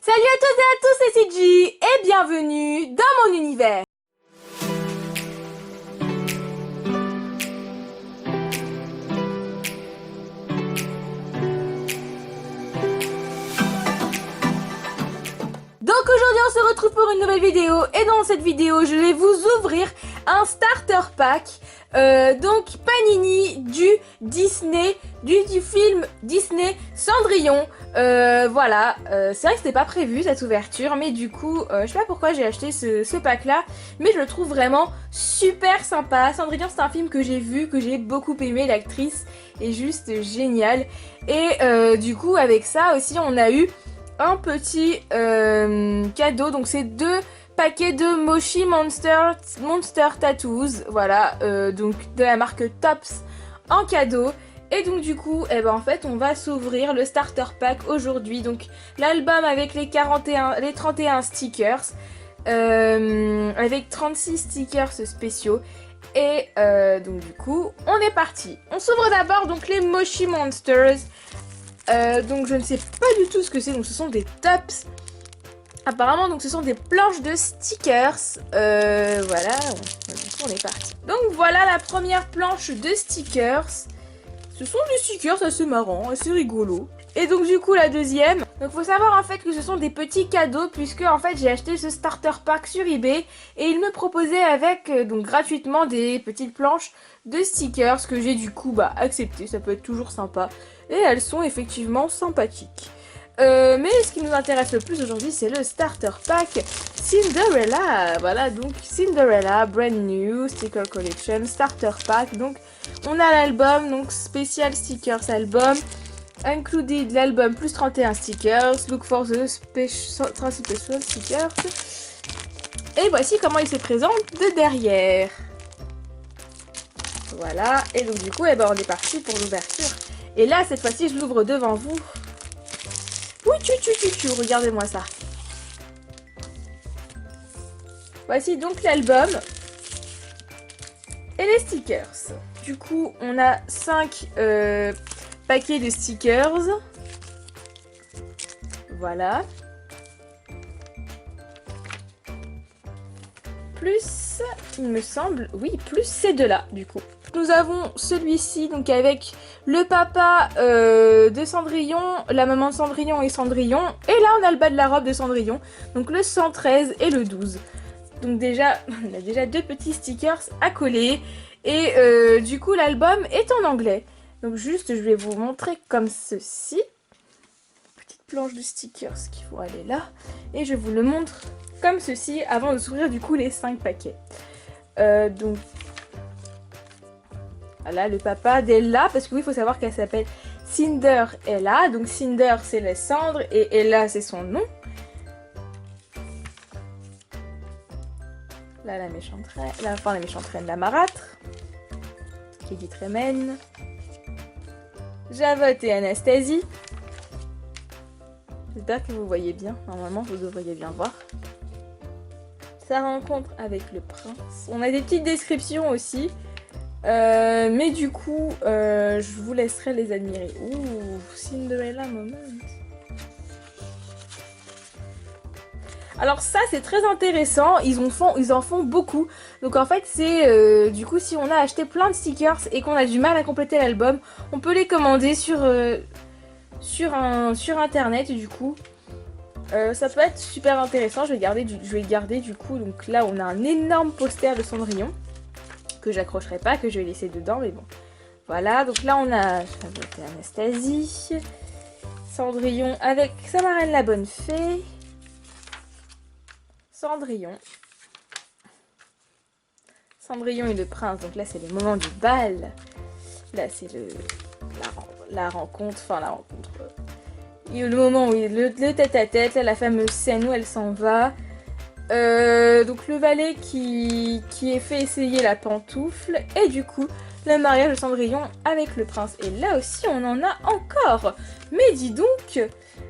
Salut à toutes et à tous, c'est CJ et bienvenue dans mon univers. Donc aujourd'hui on se retrouve pour une nouvelle vidéo et dans cette vidéo je vais vous ouvrir un starter pack donc Panini du Disney, du film Disney Cendrillon. Voilà, c'est vrai que c'était pas prévu cette ouverture, mais du coup, je sais pas pourquoi j'ai acheté ce pack là, mais je le trouve vraiment super sympa. Cendrillon, c'est un film que j'ai vu, que j'ai beaucoup aimé, l'actrice est juste géniale. Et du coup, avec ça aussi, on a eu un petit cadeau, donc c'est deux paquets de Moshi Monster Tattoos, voilà, donc de la marque Tops en cadeau. Et donc du coup, eh ben, en fait, on va s'ouvrir le starter pack aujourd'hui. Donc l'album avec les 31 stickers, avec 36 stickers spéciaux. Et donc du coup, on est parti. On s'ouvre d'abord donc les Moshi Monsters. Donc je ne sais pas du tout ce que c'est. Donc ce sont des tops. Apparemment, donc ce sont des planches de stickers. Voilà, on est parti. Donc voilà la première planche de stickers. Ce sont des stickers assez marrants, assez rigolos. Et donc du coup la deuxième, donc faut savoir en fait que ce sont des petits cadeaux puisque en fait j'ai acheté ce starter pack sur eBay et il me proposait avec donc gratuitement des petites planches de stickers que j'ai du coup accepté, ça peut être toujours sympa et elles sont effectivement sympathiques. Mais ce qui nous intéresse le plus aujourd'hui c'est le starter pack Cinderella. Voilà, donc Cinderella Brand New Sticker Collection Starter Pack. Donc on a l'album, donc spécial stickers album, included l'album plus 31 stickers, look for the special stickers. Et voici comment il se présente de derrière. Voilà, et donc du coup, on est parti pour l'ouverture. Et là, cette fois-ci, je l'ouvre devant vous. Oui, regardez-moi ça. Voici donc l'album et les stickers. Du coup, on a 5 paquets de stickers. Voilà. Plus, il me semble, oui, plus ces deux-là, du coup. Nous avons celui-ci, donc avec le papa de Cendrillon, la maman de Cendrillon et Cendrillon. Et là, on a le bas de la robe de Cendrillon, donc le 113 et le 12. Donc déjà, on a déjà deux petits stickers à coller. Et du coup, l'album est en anglais. Donc juste, je vais vous montrer comme ceci. Petite planche de stickers qui vont aller là. Et je vous le montre comme ceci avant de s'ouvrir du coup les 5 paquets. Donc, voilà le papa d'Ella. Parce que oui, il faut savoir qu'elle s'appelle Cinderella. Donc Cinder, c'est les cendres. Et Ella, c'est son nom. Là, la méchante reine, la marâtre. Lady Tremaine, Javotte et Anastasie. J'espère que vous voyez bien. Normalement, vous devriez bien voir. Sa rencontre avec le prince. On a des petites descriptions aussi. Mais du coup, je vous laisserai les admirer. Ouh, Cinderella moment. Alors ça c'est très intéressant, ils en font beaucoup. Donc en fait c'est du coup si on a acheté plein de stickers et qu'on a du mal à compléter l'album, on peut les commander sur internet du coup. Ça peut être super intéressant, je vais garder du coup. Donc là on a un énorme poster de Cendrillon que j'accrocherai pas, que je vais laisser dedans mais bon. Voilà, donc là on a Javotte et Anastasie, Cendrillon avec sa marraine la bonne fée. Cendrillon et le prince, donc là c'est le moment du bal. Là c'est la rencontre, et le moment où le tête-à-tête, là la fameuse scène où elle s'en va. Donc le valet qui fait essayer la pantoufle. Et du coup le mariage de Cendrillon avec le prince. Et là aussi on en a encore. Mais dis donc.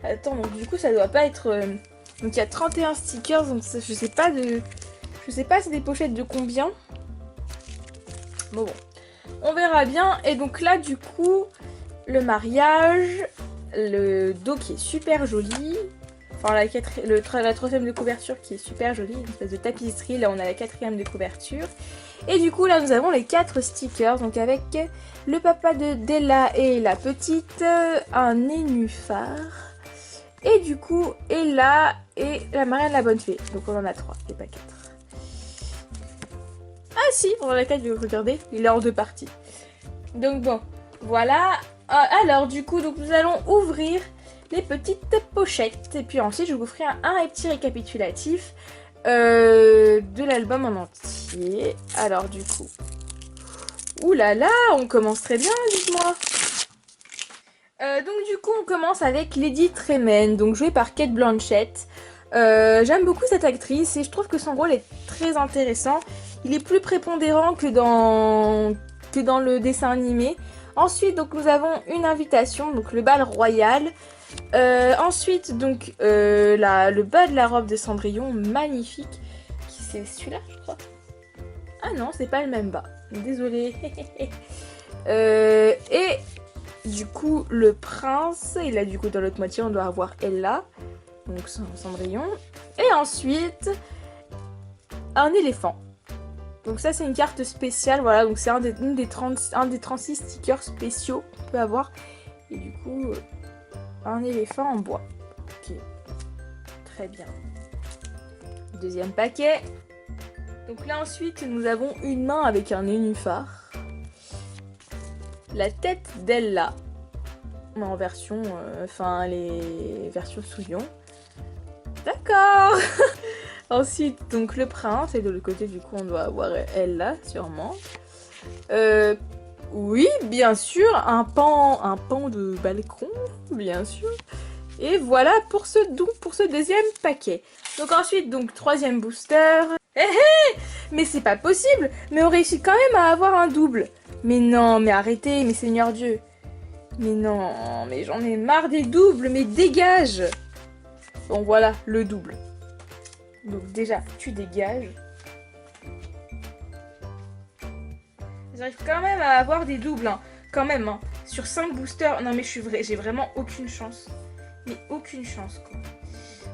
Attends, donc du coup ça doit pas être... Donc il y a 31 stickers, donc ça, je sais pas c'est des pochettes de combien. Bon, on verra bien. Et donc là du coup, le mariage, le dos qui est super joli. Enfin, la troisième de couverture qui est super jolie, une espèce de tapisserie. Là, on a la quatrième de couverture. Et du coup, là, nous avons les 4 stickers. Donc, avec le papa de Della et la petite, un nénuphar. Et du coup, Ella et la marraine la bonne fée. Donc, on en a 3 et pas 4. Ah si, on en a 4, regardez, il est en 2 parties. Donc bon, voilà. Alors, du coup, donc, nous allons ouvrir les petites pochettes. Et puis ensuite, je vous ferai un petit récapitulatif de l'album en entier. Alors, du coup... Ouh là là, on commence très bien, dites-moi. Donc, du coup, on commence avec Lady Tremaine, donc jouée par Cate Blanchett. J'aime beaucoup cette actrice et je trouve que son rôle est très intéressant. Il est plus prépondérant que dans le dessin animé. Ensuite, donc, nous avons une invitation, donc le bal royal. Ensuite, donc, le bas de la robe de Cendrillon, magnifique. C'est celui-là, je crois. Ah non, c'est pas le même bas. Désolée. Et du coup, le prince, et là, du coup, dans l'autre moitié, on doit avoir Ella. Donc, Cendrillon. Et ensuite, un éléphant. Donc ça, c'est une carte spéciale. Voilà, donc c'est un des 36 stickers spéciaux qu'on peut avoir. Et du coup, un éléphant en bois. Ok, très bien. Deuxième paquet. Donc là, ensuite, nous avons une main avec un nénuphar. La tête d'Ella. En version... les versions Souillon. D'accord. Ensuite, donc le prince, et de l'autre côté, du coup, on doit avoir Ella, sûrement. Oui, bien sûr, un pan de balcon, bien sûr. Et voilà pour ce deuxième paquet. Donc ensuite, donc troisième booster. Hé hé, mais c'est pas possible. Mais on réussit quand même à avoir un double. Mais non, mais arrêtez, mais Seigneur Dieu. Mais non, mais j'en ai marre des doubles, mais dégage. Bon voilà, le double. Donc déjà, tu dégages. J'arrive quand même à avoir des doubles, hein. Quand même, hein. Sur 5 boosters. Non mais j'ai vraiment aucune chance. Mais aucune chance, quoi.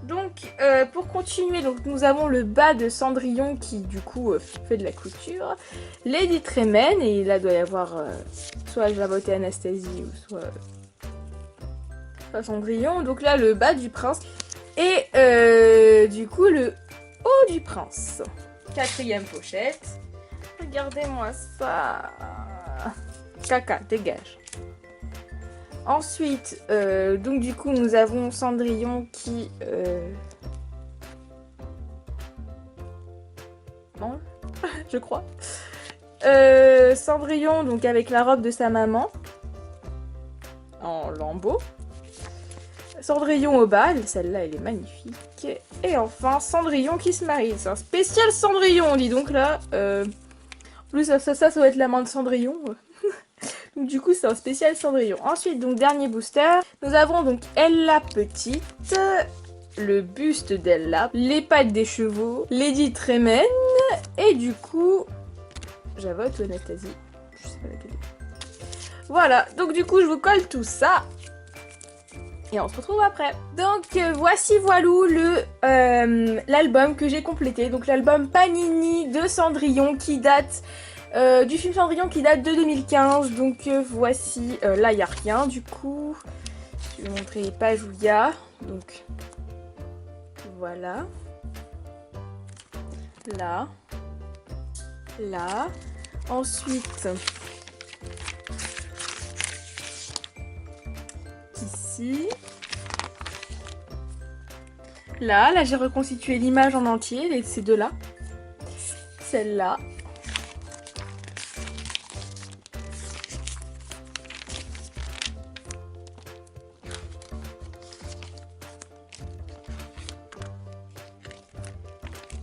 Donc, pour continuer, donc, nous avons le bas de Cendrillon qui, du coup, fait de la couture. Lady Tremaine, et là, doit y avoir soit Javotte et Anastasie, ou soit Cendrillon. Donc là, le bas du prince. Et du coup, le haut du prince. Quatrième pochette. Regardez-moi ça. Caca, dégage. Ensuite, donc du coup, nous avons Cendrillon qui... mange, je crois. Cendrillon, donc avec la robe de sa maman. En lambeaux. Cendrillon au bal, celle-là elle est magnifique. Et enfin Cendrillon qui se marie. C'est un spécial Cendrillon, dis donc là. En plus ça doit être la main de Cendrillon. Donc du coup c'est un spécial Cendrillon. Ensuite donc dernier booster. Nous avons donc Ella petite, le buste d'Ella, les pattes des chevaux, Lady Tremaine et du coup Javotte ou Anastasie. Je sais pas laquelle. Voilà, donc du coup je vous colle tout ça. Et on se retrouve après. Donc voici voilou l'album que j'ai complété. Donc l'album Panini de Cendrillon qui date du film Cendrillon qui date de 2015. Donc voici, là il n'y a rien du coup. Je vais vous montrer les pages où il y a. Donc voilà. Là. Là. Ensuite... ici. Là j'ai reconstitué l'image en entier, ces deux-là. Celle-là.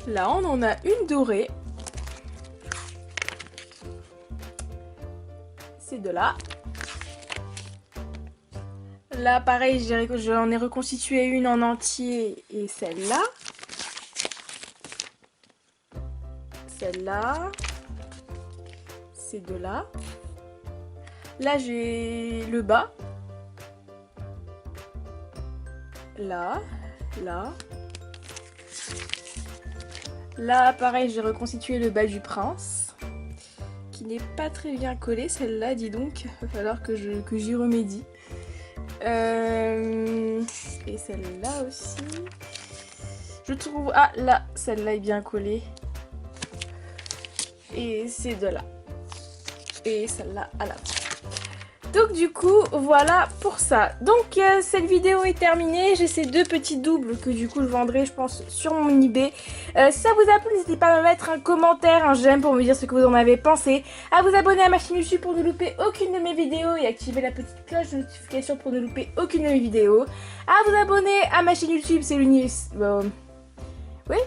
Là, on en a une dorée. Ces deux-là. Là, pareil, j'en ai reconstitué une en entier et celle-là. Celle-là. Ces deux-là. Là, j'ai le bas. Là. là. Là, pareil, j'ai reconstitué le bas du prince, qui n'est pas très bien collé, celle-là, dis donc. Il va falloir que j'y remédie. Et celle-là aussi. Je trouve... Ah, là, celle-là est bien collée. Et ces deux-là. Et celle-là à la fin. Donc du coup, voilà pour ça. Donc cette vidéo est terminée. J'ai ces deux petits doubles que du coup je vendrai, je pense, sur mon eBay. Si ça vous a plu, n'hésitez pas à me mettre un commentaire, un j'aime pour me dire ce que vous en avez pensé. À vous abonner à ma chaîne YouTube pour ne louper aucune de mes vidéos et activer la petite cloche de notification pour ne louper aucune de mes vidéos. À vous abonner à ma chaîne YouTube, c'est l'univers... Oui.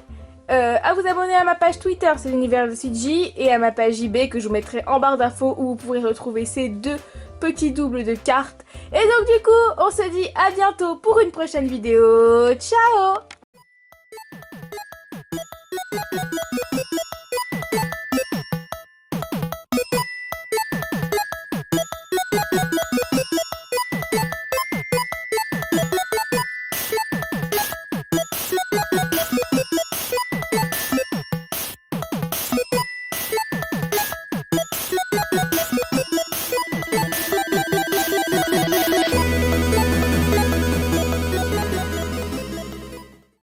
À vous abonner à ma page Twitter, c'est l'univers de CG, et à ma page eBay que je vous mettrai en barre d'infos où vous pourrez retrouver ces deux petits doubles de cartes. Et donc du coup, on se dit à bientôt pour une prochaine vidéo. Ciao!